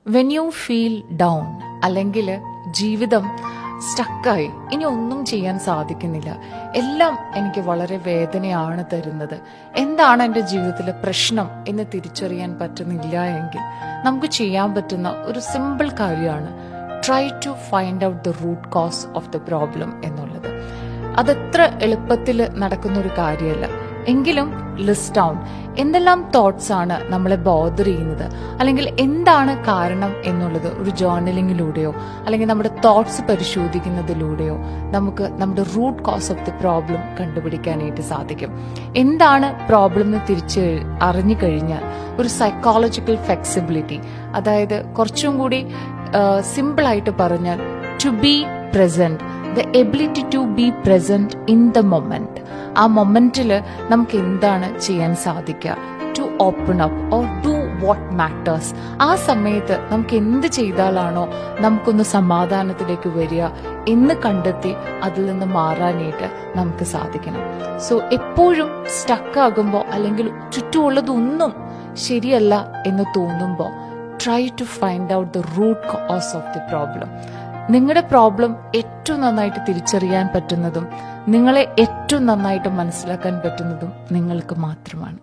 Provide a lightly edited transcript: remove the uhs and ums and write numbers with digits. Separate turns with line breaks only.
When you feel down, അല്ലെങ്കിൽ ജീവിതം സ്റ്റക്കായി, ഇനി ഒന്നും ചെയ്യാൻ സാധിക്കുന്നില്ല, എല്ലാം എനിക്ക് വളരെ വേദനയാണ് തരുന്നത്, എന്താണ് എൻ്റെ ജീവിതത്തിലെ പ്രശ്നം എന്ന് തിരിച്ചറിയാൻ പറ്റുന്നില്ല എങ്കിൽ നമുക്ക് ചെയ്യാൻ പറ്റുന്ന ഒരു സിമ്പിൾ കാര്യമാണ് try to find out the root cause of the problem എന്നുള്ളത്. അതത്ര എളുപ്പത്തിൽ നടക്കുന്ന ഒരു കാര്യമല്ല, എങ്കിലും ലിസ്റ്റ് ഡൗൺ എന്തെല്ലാം തോട്ട്സ് ആണ് നമ്മളെ ബോദർ ചെയ്യുന്നത്, അല്ലെങ്കിൽ എന്താണ് കാരണം എന്നുള്ളത് ഒരു ജേർണലിങ്ങിലൂടെയോ അല്ലെങ്കിൽ നമ്മുടെ തോട്ട്സ് പരിശോധിക്കുന്നതിലൂടെയോ നമുക്ക് നമ്മുടെ root cause of the problem കണ്ടുപിടിക്കാനായിട്ട് സാധിക്കും. എന്താണ് പ്രോബ്ലം എന്ന് അറിഞ്ഞു കഴിഞ്ഞാൽ ഒരു സൈക്കോളജിക്കൽ ഫ്ലെക്സിബിലിറ്റി, അതായത് കുറച്ചും കൂടി സിമ്പിൾ ആയിട്ട് പറഞ്ഞാൽ to be present, the ability to be present in the moment. ആ മൊമെന്റിൽ നമുക്ക് എന്താണ് ചെയ്യാൻ സാധിക്കുക, to open up or do what matters. ആ സമയത്ത് നമുക്ക് എന്ത് ചെയ്താലാണോ നമുക്കൊന്ന് സമാധാനത്തിലേക്ക് വരിക എന്ന് കണ്ടെത്തി അതിൽ നിന്ന് മാറാനായിട്ട് നമുക്ക് സാധിക്കണം. സോ എപ്പോഴും സ്റ്റക്കാകുമ്പോൾ അല്ലെങ്കിൽ ചുറ്റുമുള്ളതൊന്നും ശരിയല്ല എന്ന് തോന്നുമ്പോൾ try to find out the root cause of the problem. നിങ്ങളുടെ പ്രോബ്ലം ഏറ്റവും നന്നായിട്ട് തിരിച്ചറിയാൻ പറ്റുന്നതും നിങ്ങളെ ഏറ്റവും നന്നായിട്ട് മനസ്സിലാക്കാൻ പറ്റുന്നതും നിങ്ങൾക്ക് മാത്രമാണ്.